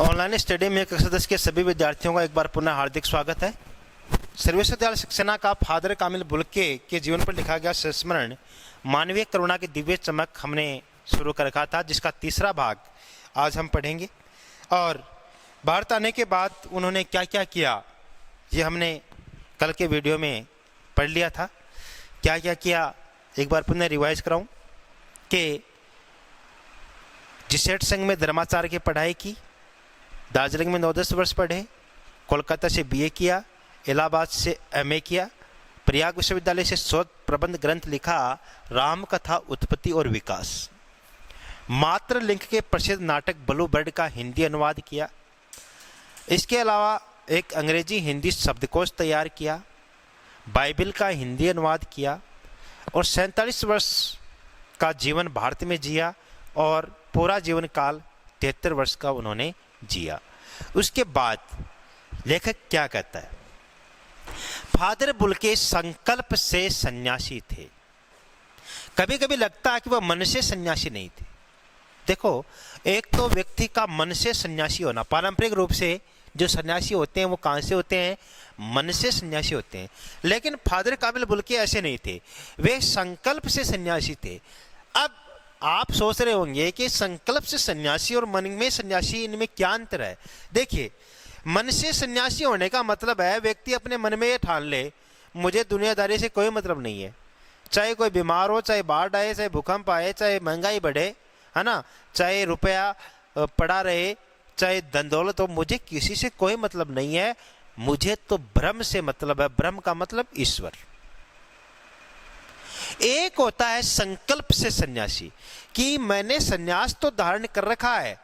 Online study में कक्षा 10 के सभी विद्यार्थियों का एक बार पुनः हार्दिक स्वागत है। सर्वोच्च विद्यालय शिक्षणा का फादर कामिल बुल्के के जीवन पर लिखा गया संस्मरण मानवीय करुणा की दिव्य चमक हमने शुरू कर रखा था, जिसका तीसरा भाग आज हम पढ़ेंगे। और भारत आने के बाद उन्होंने क्या क्या किया ये हमने कल के वीडियो में पढ़ लिया था। क्या क्या किया एक बार पुनः रिवाइज कराऊं कि जिसेट संघ में धर्माचार्य की पढ़ाई की, दार्जिलिंग में 9-10 वर्ष पढ़े, कोलकाता से बीए किया, इलाहाबाद से एमए किया, प्रयाग विश्वविद्यालय से शोध प्रबंध ग्रंथ लिखा राम कथा उत्पत्ति और विकास, मात्र लिंक के प्रसिद्ध नाटक ब्लू बर्ड का हिंदी अनुवाद किया। इसके अलावा एक अंग्रेजी हिंदी शब्दकोश तैयार किया, बाइबल का हिंदी अनुवाद किया और 47 वर्ष का जीवन भारत में जिया और पूरा जीवन काल 73 वर्ष का उन्होंने जिया। उसके बाद लेखक क्या कहता है? फादर बुल्के संकल्प से सन्यासी थे। कभी कभी लगता है कि वह मन से सन्यासी नहीं थे। देखो, एक तो व्यक्ति का मन से सन्यासी होना, पारंपरिक रूप से जो सन्यासी होते हैं वो कहाँ से होते हैं? मन से सन्यासी होते हैं। लेकिन फादर कामिल बुल्के ऐसे नहीं थे, वे संकल्प से सन्यासी थे। अब आप सोच रहे होंगे कि संकल्प से सन्यासी और मन में सन्यासी, इनमें क्या अंतर है? देखिए, मन से सन्यासी होने का मतलब है व्यक्ति अपने मन में ये ठान ले मुझे दुनियादारी से कोई मतलब नहीं है, चाहे कोई बीमार हो, चाहे बाढ़ आए, चाहे भूकंप आए, चाहे महंगाई बढ़े, है ना, चाहे रुपया पड़ा रहे, चाहे धन दौलत हो, मुझे किसी से कोई मतलब नहीं है, मुझे तो ब्रह्म से मतलब है। ब्रह्म का मतलब ईश्वर। एक होता है संकल्प से सन्यासी कि मैंने सन्यास तो धारण कर रखा है,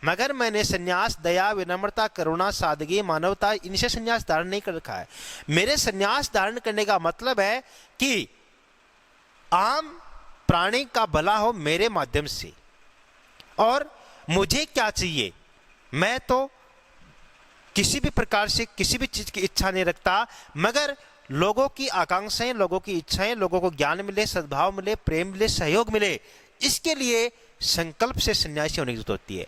मगर मैंने सन्यास दया, विनम्रता, करुणा, सादगी, मानवता, इनसे सन्यास धारण नहीं कर रखा है। मेरे सन्यास धारण करने का मतलब है कि आम प्राणी का भला हो मेरे माध्यम से। और मुझे क्या चाहिए? मैं तो किसी भी प्रकार से किसी भी चीज की इच्छा नहीं रखता, मगर लोगों की आकांक्षाएं, लोगों की इच्छाएं, लोगों को ज्ञान मिले, सद्भाव मिले, प्रेम मिले, सहयोग मिले, इसके लिए संकल्प से सन्यासी होने की जरूरत होती है।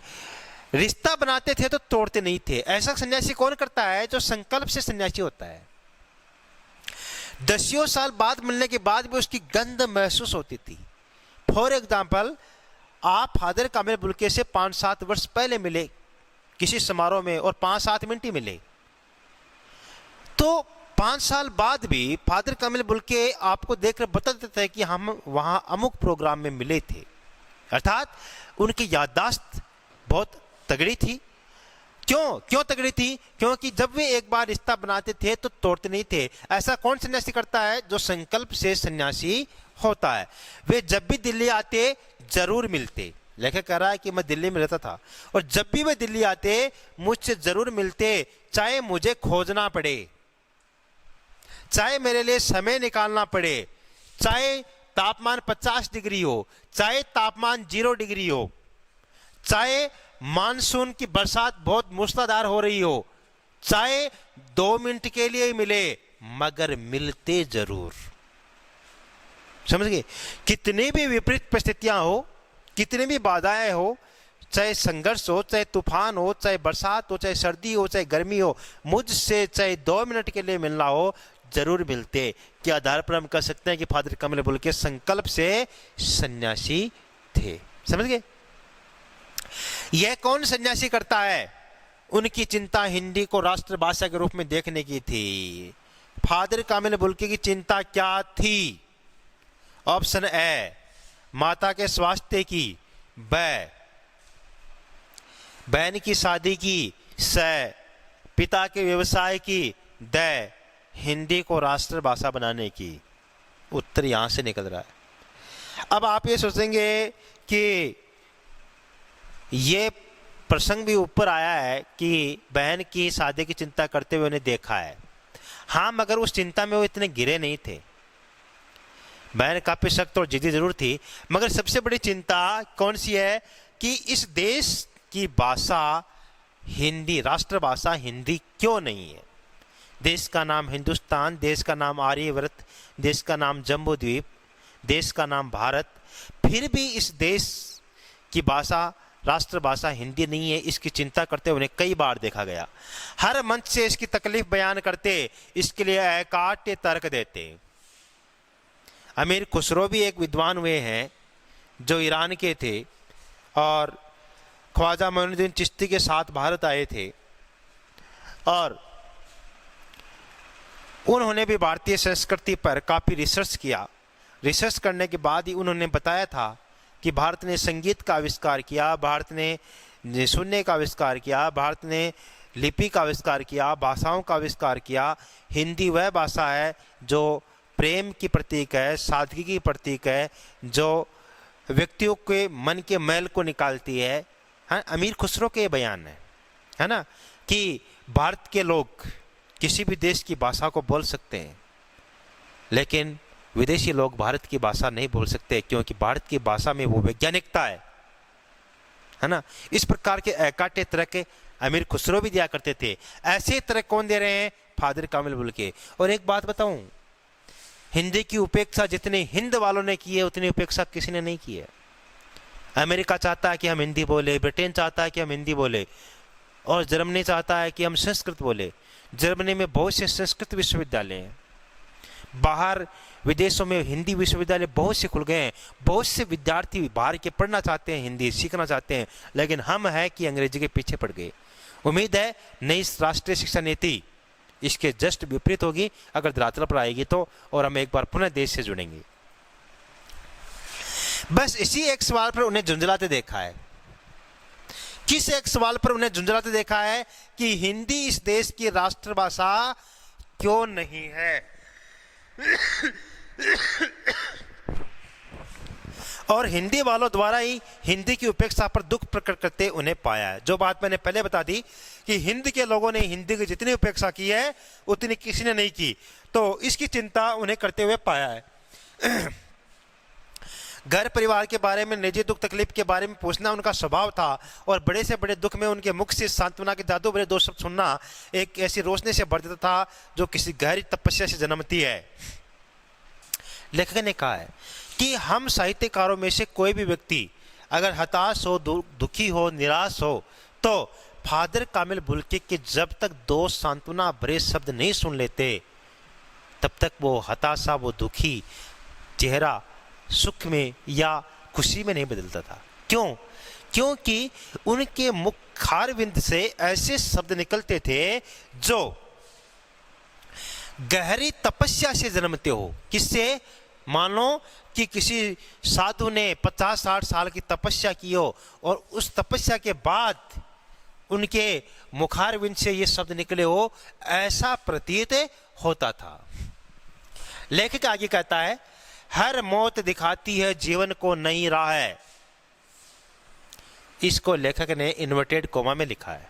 रिश्ता बनाते थे तो तोड़ते नहीं थे। ऐसा सन्यासी कौन करता है? जो संकल्प से सन्यासी होता है। 10 साल बाद मिलने के बाद भी उसकी गंध महसूस होती थी। फॉर एग्जाम्पल, आप फादर कामिल बुल्के से 5-7 वर्ष पहले मिले किसी समारोह में और 5-7 मिनट ही मिले, तो 5 साल बाद भी फादर कामिल बुल्के आपको देखकर बता देते थे कि हम वहां अमुक प्रोग्राम में मिले थे। अर्थात उनकी याददाश्त बहुत तगड़ी थी। क्यों तगड़ी थी? क्योंकि जब वे एक बार रिश्ता बनाते थे तो तोड़ते नहीं थे। ऐसा कौन सन्यासी करता है? जो संकल्प से सन्यासी होता है। वे जब भी दिल्ली आते जरूर मिलते। लेखक कह रहा है कि मैं दिल्ली में रहता था और जब भी वे दिल्ली आते मुझसे जरूर मिलते, चाहे मुझे खोजना पड़े, चाहे मेरे लिए समय निकालना पड़े, चाहे तापमान 50 डिग्री हो, चाहे तापमान 0 डिग्री हो, चाहे मानसून की बरसात बहुत मूसलाधार हो रही हो, चाहे 2 मिनट के लिए ही मिले, मगर मिलते जरूर। समझ गए? कितनी भी विपरीत परिस्थितियां हो, कितनी भी बाधाएं हो, चाहे संघर्ष हो, चाहे तूफान हो, चाहे बरसात हो, चाहे सर्दी हो, चाहे गर्मी हो, मुझसे चाहे 2 मिनट के लिए मिलना हो, जरूर मिलते। के आधार पर हम कह सकते हैं कि फादर कामिल बुल्के संकल्प से सन्यासी थे। समझ गए? यह कौन सन्यासी करता है? उनकी चिंता हिंदी को राष्ट्रभाषा के रूप में देखने की थी। फादर कामिल बुल्के की चिंता क्या थी? ऑप्शन ए, माता के स्वास्थ्य की, बहन की शादी की, पिता के व्यवसाय की, हिंदी को राष्ट्रभाषा बनाने की। उत्तर यहां से निकल रहा है। अब आप ये सोचेंगे कि ये प्रसंग भी ऊपर आया है कि बहन की शादी की चिंता करते हुए उन्हें देखा है। हाँ, मगर उस चिंता में वो इतने गिरे नहीं थे। बहन काफी सख्त और जिद्दी जरूर थी, मगर सबसे बड़ी चिंता कौन सी है कि इस देश की भाषा हिंदी, राष्ट्रभाषा हिंदी क्यों नहीं है? देश का नाम हिंदुस्तान, देश का नाम आर्यव्रत, देश का नाम जम्बू द्वीप, देश का नाम भारत, फिर भी इस देश की भाषा राष्ट्रभाषा हिंदी नहीं है, इसकी चिंता करते उन्हें कई बार देखा गया। हर मंच से इसकी तकलीफ बयान करते, इसके लिए अकाट्य तर्क देते। अमीर खुसरो भी एक विद्वान हुए हैं जो ईरान के थे और ख्वाजा मोइनुद्दीन चिश्ती के साथ भारत आए थे, और उन्होंने भी भारतीय संस्कृति पर काफ़ी रिसर्च किया। रिसर्च करने के बाद ही उन्होंने बताया था कि भारत ने संगीत का आविष्कार किया, भारत ने सुनने का आविष्कार किया, भारत ने लिपि का आविष्कार किया, भाषाओं का आविष्कार किया। हिंदी वह भाषा है जो प्रेम की प्रतीक है, सादगी की प्रतीक है, जो व्यक्तियों के मन के मैल को निकालती है। हाँ, अमीर खुसरो के बयान है ना, कि भारत के लोग किसी भी देश की भाषा को बोल सकते हैं, लेकिन विदेशी लोग भारत की भाषा नहीं बोल सकते, क्योंकि भारत की भाषा में वो वैज्ञानिकता है ना। इस प्रकार के अकाट्य तर्क अमीर खुसरो भी दिया करते थे। ऐसे तर्क कौन दे रहे हैं? फादर कामिल बुल्के। और एक बात बताऊं, हिंदी की उपेक्षा जितनी हिंद वालों ने की है उतनी उपेक्षा किसी ने नहीं की है। अमेरिका चाहता है कि हम हिंदी बोले, ब्रिटेन चाहता है कि हम हिंदी बोले, और जर्मनी चाहता है कि हम संस्कृत बोले। जर्मनी में बहुत से संस्कृत विश्वविद्यालय हैं, बाहर विदेशों में हिंदी विश्वविद्यालय बहुत से खुल गए हैं। बहुत से विद्यार्थी बाहर के पढ़ना चाहते हैं, हिंदी सीखना चाहते हैं, लेकिन हम है कि अंग्रेजी के पीछे पड़ गए। उम्मीद है नई राष्ट्रीय शिक्षा नीति इसके जस्ट विपरीत होगी अगर धरातल पर आएगी तो, और हम एक बार पुनः देश से जुड़ेंगे। बस इसी एक सवाल पर उन्हें झुंझलाते देखा है। किस एक सवाल पर उन्हें झुंझलाते देखा है? कि हिंदी इस देश की राष्ट्रभाषा क्यों नहीं है। और हिंदी वालों द्वारा ही हिंदी की उपेक्षा पर दुख प्रकट करते उन्हें पाया है। जो बात मैंने पहले बता दी कि हिंद के लोगों ने हिंदी की जितनी उपेक्षा की है उतनी किसी ने नहीं की, तो इसकी चिंता उन्हें करते हुए पाया है। घर परिवार के बारे में, निजी दुख तकलीफ के बारे में पूछना उनका स्वभाव था, और बड़े से बड़े दुख में उनके मुख से सांत्वना के जादू भरे दो शब्द सुनना एक ऐसी रोशनी से भर देता था जो किसी गहरी तपस्या से जन्मती है। लेखक ने कहा है कि हम साहित्यकारों में से कोई भी व्यक्ति अगर हताश हो, दुखी हो, निराश हो, तो फादर कामिल बुल्के के जब तक दो सांत्वना भरे शब्द नहीं सुन लेते तब तक वो हताशा, वो दुखी चेहरा सुख में या खुशी में नहीं बदलता था। क्यों? क्योंकि उनके मुखारविंद से ऐसे शब्द निकलते थे जो गहरी तपस्या से जन्मते हो। किससे? मानो कि किसी साधु ने 50-60 साल की तपस्या की हो, और उस तपस्या के बाद उनके मुखारविंद से ये शब्द निकले हो, ऐसा प्रतीत होता था। लेखक आगे कहता है, हर मौत दिखाती है जीवन को नई राह है। इसको लेखक ने इन्वर्टेड कोमा में लिखा है।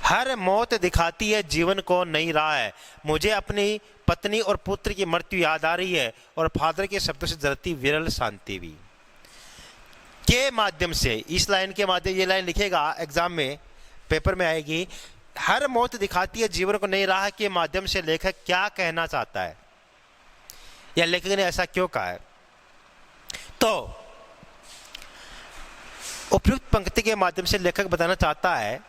हर मौत दिखाती है जीवन को नई राह है। मुझे अपनी पत्नी और पुत्र की मृत्यु याद आ रही है, और फादर के शब्दों से जरती विरल शांति भी के माध्यम से, इस लाइन के माध्यम, ये लाइन लिखेगा एग्जाम में, पेपर में आएगी। हर मौत दिखाती है जीवन को नई राह के माध्यम से लेखक क्या कहना चाहता है, या लेखक ने ऐसा क्यों कहा है? तो उपयुक्त पंक्ति के माध्यम से लेखक बताना चाहता है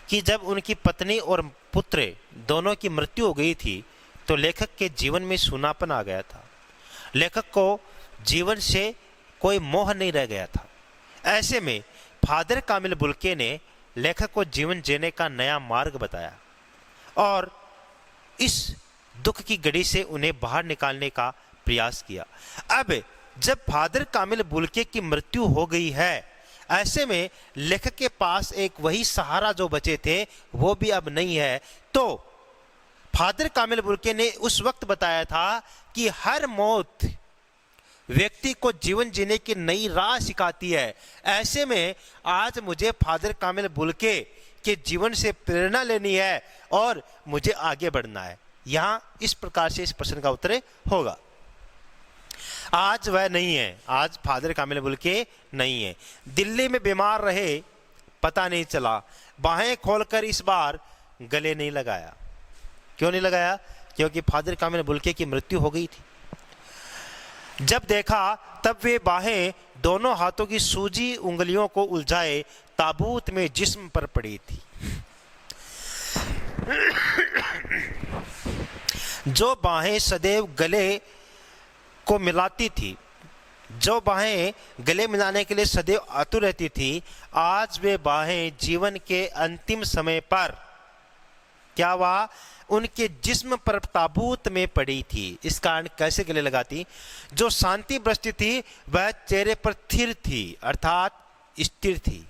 कि जब उनकी पत्नी और पुत्र दोनों की मृत्यु हो गई थी तो लेखक के जीवन में सूनापन आ गया था। लेखक को जीवन से कोई मोह नहीं रह गया था। ऐसे में फादर कामिल बुल्के ने लेखक को जीवन जीने का नया मार्ग बताया और इस दुख की घड़ी से उन्हें बाहर निकालने का प्रयास किया। अब जब फादर कामिल बुल्के की मृत्यु हो गई है, ऐसे में लेखक के पास एक वही सहारा जो बचे थे वो भी अब नहीं है। तो फादर कामिल बुल्के ने उस वक्त बताया था कि हर मौत व्यक्ति को जीवन जीने की नई राह सिखाती है। ऐसे में आज मुझे फादर कामिल बुल्के के जीवन से प्रेरणा लेनी है और मुझे आगे बढ़ना है। यहां इस प्रकार से इस प्रश्न का उत्तर होगा। आज वह नहीं है, आज फादर कामिल बुल्के नहीं है। दिल्ली में बीमार रहे, पता नहीं चला, बाहें खोलकर इस बार गले नहीं लगाया। क्यों नहीं लगाया? क्योंकि फादर कामिल बुल्के की मृत्यु हो गई थी। जब देखा तब वे बाहें दोनों हाथों की सूजी उंगलियों को उलझाए ताबूत में जिस्म पर पड़ी थी। जो बाहें सदैव गले को मिलाती थी, जो बाहें गले मिलाने के लिए सदैव आतुर रहती थी, आज वे बाहें जीवन के अंतिम समय पर क्या हुआ, उनके जिस्म पर ताबूत में पड़ी थी। इस कारण कैसे गले लगाती? जो शांति बरसती थी वह चेहरे पर स्थिर थी, अर्थात स्थिर थी।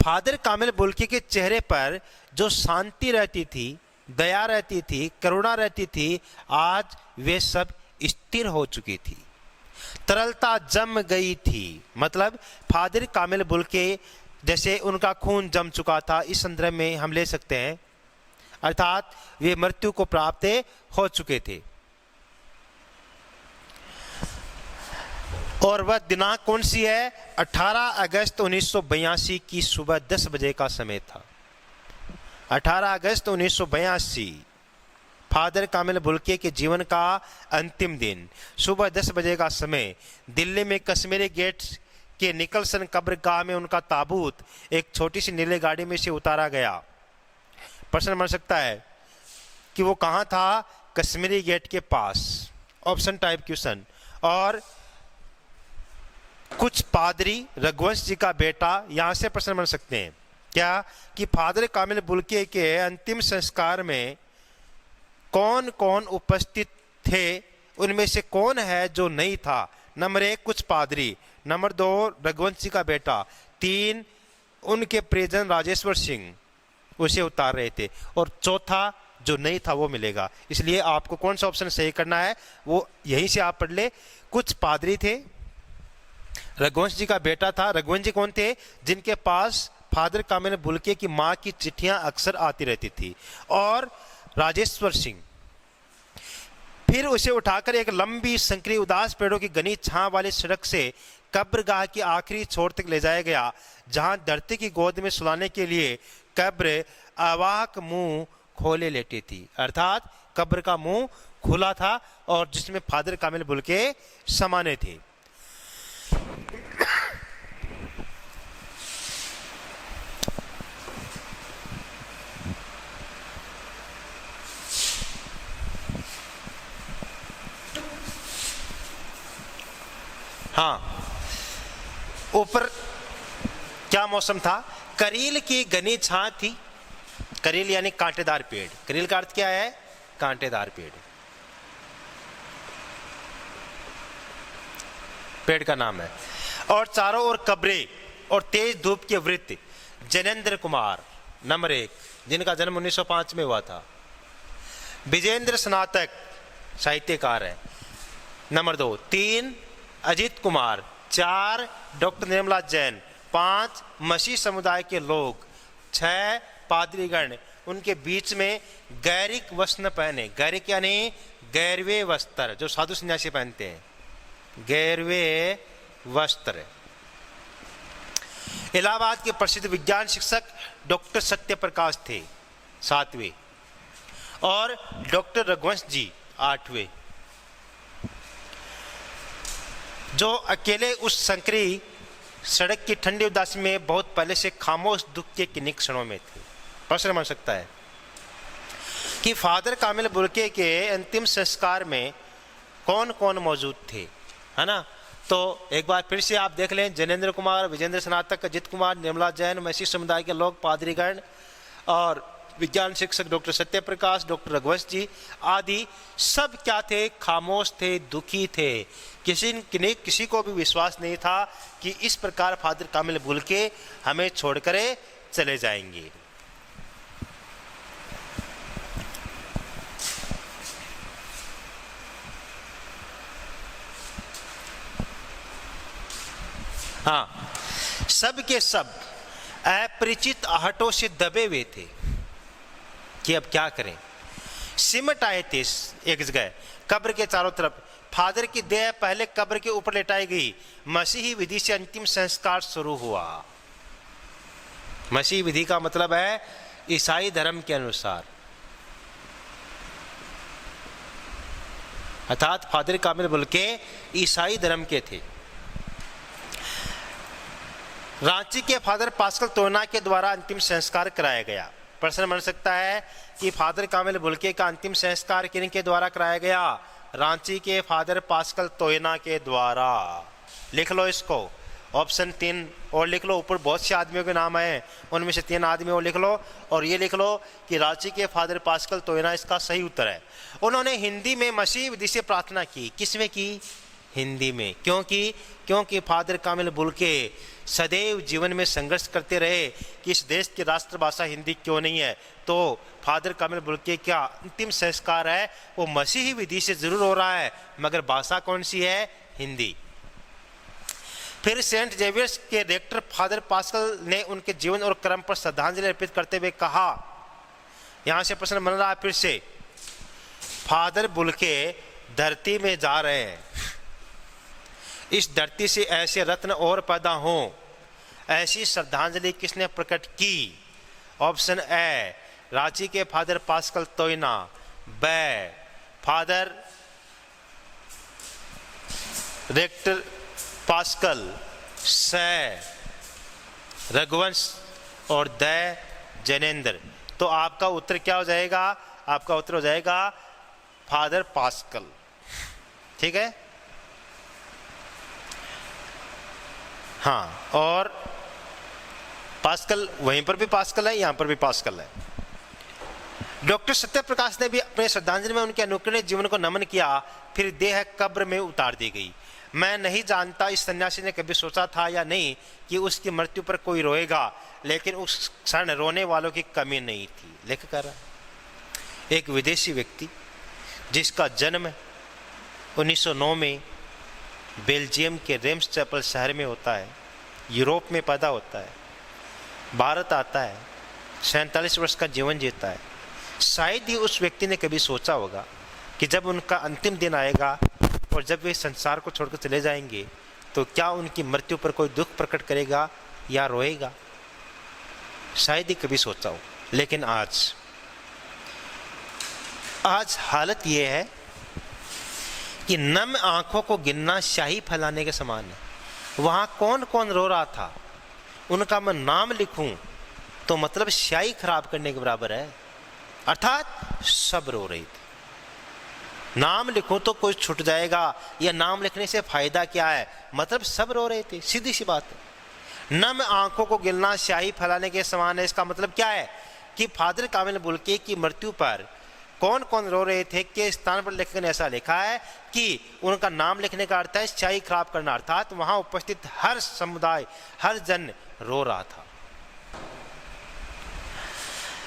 फादर कामिल बुल्की के चेहरे पर जो शांति रहती थी, दया रहती थी, करुणा रहती थी, आज वे सब स्थिर हो चुकी थी, तरलता जम गई थी। मतलब फादर कामिल बुल्के जैसे उनका खून जम चुका था, इस संदर्भ में हम ले सकते हैं, अर्थात वे मृत्यु को प्राप्त हो चुके थे। और वह दिनांक कौन सी है? 18 अगस्त 1982 की सुबह 10 बजे का समय था। 18 अगस्त 1982 फादर कामिल बुल्के के जीवन का अंतिम दिन, सुबह 10 बजे का समय, दिल्ली में कश्मीरी गेट के निकलसन कब्रगाह में उनका ताबूत एक छोटी सी नीले गाड़ी में से उतारा गया। प्रश्न बन सकता है कि वो कहाँ था? कश्मीरी गेट के पास, ऑप्शन टाइप क्वेश्चन। और कुछ पादरी, रघुवंश जी का बेटा, यहां से प्रश्न बन सकते हैं क्या कि फादर कामिल बुल्के के अंतिम संस्कार में कौन कौन उपस्थित थे, उनमें से कौन है जो नहीं था? नंबर 1 कुछ पादरी, नंबर 2 रघुवंश जी का बेटा, 3 उनके परिजन राजेश्वर सिंह उसे उतार रहे थे, और चौथा जो नहीं था वो मिलेगा। इसलिए आपको कौन सा ऑप्शन सही करना है वो यहीं से आप पढ़ ले। कुछ पादरी थे, रघुवंश जी का बेटा था। रघुवंश जी कौन थे? जिनके पास फादर कामिल बुल्के की माँ की चिट्ठियां अक्सर आती रहती थी। और राजेश्वर सिंह। फिर उसे उठाकर एक लंबी संकरी उदास पेड़ों की घनी छां वाली सड़क से कब्रगाह की आखिरी छोर तक ले जाया गया, जहां धरती की गोद में सुलाने के लिए कब्र अवाक मुंह खोले लेटी थी, अर्थात कब्र का मुंह खुला था और जिसमें फादर कामिल बुल्के समाने थे। हाँ, ऊपर क्या मौसम था? करील की घनी छां थी। करील यानी कांटेदार पेड़। करील का अर्थ क्या है? कांटेदार पेड़, पेड़ का नाम है। और चारों ओर कब्रें और तेज धूप के वृत्त। जैनेन्द्र कुमार नंबर 1, जिनका जन्म 1905 में हुआ था। विजेंद्र स्नातक साहित्यकार है, नंबर 2। 3 अजीत कुमार। 4 डॉक्टर निर्मला जैन। 5 मसीह समुदाय के लोग। 6 पादरीगण, उनके बीच में गैरिक वस्त्र पहने। गैरिक यानी गैरवे वस्त्र, जो साधु सन्यासी पहनते हैं, गैरवे वस्त्र। इलाहाबाद के प्रसिद्ध विज्ञान शिक्षक डॉक्टर सत्यप्रकाश थे, 7वें। और डॉक्टर रघुवंश जी 8वें, जो अकेले उस संकरी सड़क की ठंडी उदासी में बहुत पहले से खामोश दुख के किन्हीं क्षणों में थे। प्रश्न बन सकता है कि फादर कामिल बुल्के के अंतिम संस्कार में कौन कौन मौजूद थे, है ना? तो एक बार फिर से आप देख लें। जैनेन्द्र कुमार, विजेंद्र स्नातक, अजित कुमार, निर्मला जैन, मसीह समुदाय के लोग, पादरीगण और विज्ञान शिक्षक डॉक्टर सत्यप्रकाश, डॉक्टर रघुवंश जी आदि सब क्या थे? खामोश थे, दुखी थे। किसी को भी विश्वास नहीं था कि इस प्रकार फादर कामिल बुल्के हमें छोड़कर चले जाएंगे। हाँ, सब के सब अपरिचित आहटों से दबे हुए थे कि अब क्या करें। सिमट आए थे एक जगह कब्र के चारों तरफ। फादर की देह पहले कब्र के ऊपर लेटाई गई। मसीही विधि से अंतिम संस्कार शुरू हुआ। मसीही विधि का मतलब है ईसाई धर्म के अनुसार। अर्थात फादर कामिल बुल्के ईसाई धर्म के थे। रांची के फादर पास्कल तोयना के द्वारा अंतिम संस्कार कराया गया। प्रश्न बन सकता है कि फादर कामिल बुल्के का अंतिम संस्कार किन के द्वारा कराया गया? रांची के फादर पास्कल तोयना के द्वारा। लिख लो इसको, ऑप्शन 3 और लिख लो। ऊपर बहुत से आदमियों के नाम हैं, उनमें से 3 आदमी और लिख लो, और ये लिख लो कि रांची के फादर पास्कल तोयना इसका सही उत्तर है। उन्होंने हिंदी में मसीह विधि से प्रार्थना की। किसमें की? हिंदी में। क्योंकि फादर कामिल बुल्के सदैव जीवन में संघर्ष करते रहे कि इस देश की राष्ट्रभाषा हिंदी क्यों नहीं है। तो फादर कामिल बुल्के का अंतिम संस्कार है वो मसीही विधि से जरूर हो रहा है, मगर भाषा कौन सी है? हिंदी। फिर सेंट जेवियर्स के रेक्टर फादर पास्कल ने उनके जीवन और कर्म पर श्रद्धांजलि अर्पित करते हुए कहा, यहां से प्रश्न बन रहा है फिर से, फादर बुल्के धरती में जा रहे हैं, इस धरती से ऐसे रत्न और पैदा हों, ऐसी श्रद्धांजलि किसने प्रकट की? ऑप्शन ए रांची के फादर पास्कल तोयना, ब फादर रेक्टर पास्कल, स रघुवंश और द जैनेन्द्र। तो आपका उत्तर क्या हो जाएगा? आपका उत्तर हो जाएगा फादर पास्कल। ठीक है, हाँ, और पास्कल वहीं पर भी पास्कल है, यहां पर भी पास्कल है। डॉक्टर सत्यप्रकाश ने भी अपने श्रद्धांजलि में उनके अनुकरणीय जीवन को नमन किया। फिर देह कब्र में उतार दी गई। मैं नहीं जानता इस सन्यासी ने कभी सोचा था या नहीं कि उसकी मृत्यु पर कोई रोएगा, लेकिन उस क्षण रोने वालों की कमी नहीं थी। लेख कर रहा एक विदेशी व्यक्ति जिसका जन्म 1909 में बेल्जियम के रेम्स चैपल शहर में होता है, यूरोप में पैदा होता है, भारत आता है, 47 वर्ष का जीवन जीता है। शायद ही उस व्यक्ति ने कभी सोचा होगा कि जब उनका अंतिम दिन आएगा और जब वे संसार को छोड़कर चले जाएंगे तो क्या उनकी मृत्यु पर कोई दुख प्रकट करेगा या रोएगा। शायद ही कभी सोचा हो, लेकिन आज हालत यह है कि नम आंखों को गिनना शाही फैलाने के समान है। वहां कौन कौन रो रहा था, उनका मैं नाम लिखूं तो मतलब शाही खराब करने के बराबर है। अर्थात सब रो रही थी। नाम लिखूं तो कोई छूट जाएगा, या नाम लिखने से फायदा क्या है, मतलब सब रो रहे थे। सीधी सी बात है। नम आंखों को गिनना शाही फैलाने के समान है। इसका मतलब क्या है कि फादर कामिल बुल्के की मृत्यु पर कौन कौन रो रहे थे के स्थान पर लेखक ने ऐसा लिखा है कि उनका नाम लिखने का अर्थ है शाही खराब करना। अर्थात वहां उपस्थित हर समुदाय, हर जन रो रहा था।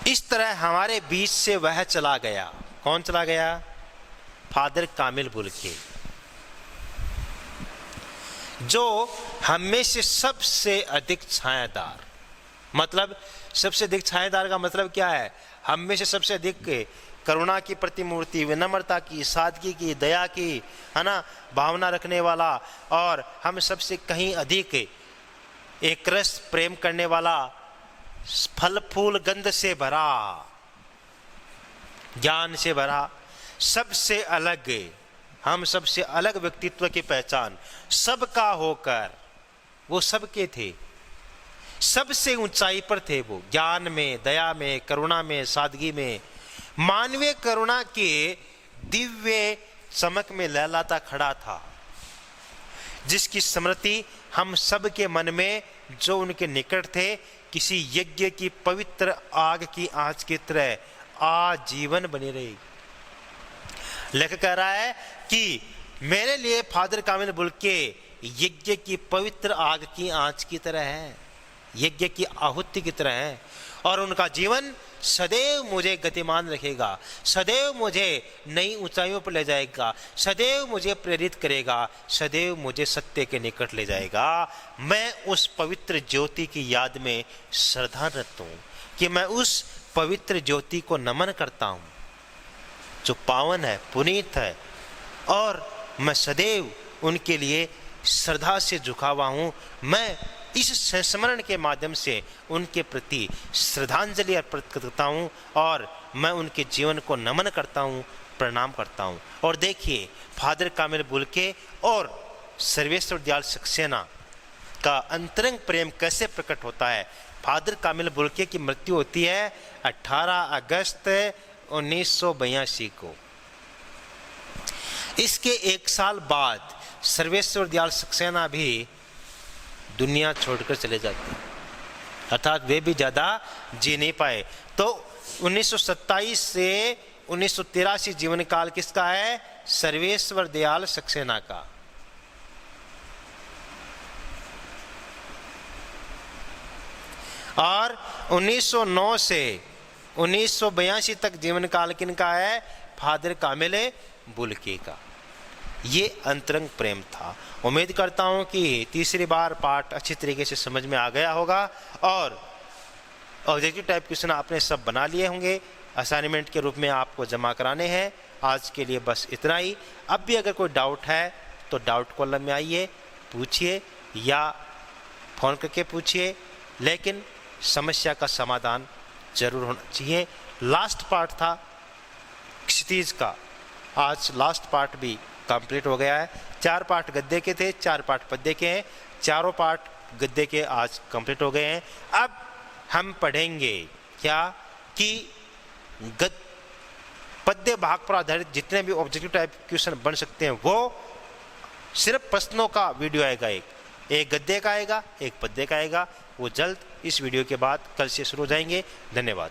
इस तरह हमारे बीच से वह चला गया। कौन चला गया? फादर कामिल बुल्के, जो हमें से सबसे अधिक छायादार, मतलब सबसे अधिक छायादार का मतलब क्या है? हमें से सबसे अधिक करुणा की प्रतिमूर्ति, विनम्रता की, सादगी की, दया की, है ना, भावना रखने वाला, और हम सबसे कहीं अधिक एक रस प्रेम करने वाला, फल फूल गंध से भरा, ज्ञान से भरा, सबसे अलग, हम सबसे अलग व्यक्तित्व की पहचान सबका होकर वो सबके थे, सबसे ऊंचाई पर थे। वो ज्ञान में, दया में, करुणा में, सादगी में, मानवीय करुणा के दिव्य चमक में लहलाता खड़ा था, जिसकी स्मृति हम सब के मन में जो उनके निकट थे किसी यज्ञ की पवित्र आग की आंच की तरह आजीवन बनी रहेगी। लेखक कह रहा है कि मेरे लिए फादर कामिल बुल्के यज्ञ की पवित्र आग की आंच की तरह है, यज्ञ की आहुति की तरह है, और उनका जीवन सदैव मुझे गतिमान रखेगा, सदैव मुझे नई ऊंचाइयों पर ले जाएगा, सदैव मुझे प्रेरित करेगा, सदैव मुझे सत्य के निकट ले जाएगा। मैं उस पवित्र ज्योति की याद में श्रद्धारत हूँ कि मैं उस पवित्र ज्योति को नमन करता हूँ जो पावन है, पुनीत है, और मैं सदैव उनके लिए श्रद्धा से झुका हुआ हूँ। मैं इस संस्मरण के माध्यम से उनके प्रति श्रद्धांजलि अर्पित करता हूँ और मैं उनके जीवन को नमन करता हूँ प्रणाम करता हूँ। और देखिए फादर कामिल बुल्के और सर्वेश्वर दयाल सक्सेना का अंतरंग प्रेम कैसे प्रकट होता है। फादर कामिल बुल्के की मृत्यु होती है 18 अगस्त 1982 को। इसके एक साल बाद सर्वेश्वर दयाल सक्सेना भी दुनिया छोड़कर चले जाते हैं, अर्थात वे भी ज़्यादा जी नहीं पाए। तो 1927 से 1983 जीवन काल किसका है? सर्वेश्वर दयाल सक्सेना का। और 1909 से 1982 तक जीवन काल किनका है? फादर कामिल बुल्के का। ये अंतरंग प्रेम था। उम्मीद करता हूं कि तीसरी बार पाठ अच्छी तरीके से समझ में आ गया होगा और ऑब्जेक्टिव टाइप क्वेश्चन आपने सब बना लिए होंगे, असाइनमेंट के रूप में आपको जमा कराने हैं। आज के लिए बस इतना ही। अब भी अगर कोई डाउट है तो डाउट कॉलम में आइए, पूछिए या फ़ोन करके पूछिए, लेकिन समस्या का समाधान जरूर होना चाहिए। लास्ट पार्ट था क्षितिज का, आज लास्ट पार्ट भी कंप्लीट हो गया है। 4 पार्ट गद्य के थे, 4 पार्ट पद्य के हैं, चारों पार्ट गद्य के आज कंप्लीट हो गए हैं। अब हम पढ़ेंगे क्या कि पद्य भाग पर आधारित जितने भी ऑब्जेक्टिव टाइप क्वेश्चन बन सकते हैं वो सिर्फ प्रश्नों का वीडियो आएगा। एक गद्य का आएगा, एक पद्य का आएगा। वो जल्द इस वीडियो के बाद कल से शुरू हो जाएंगे। धन्यवाद।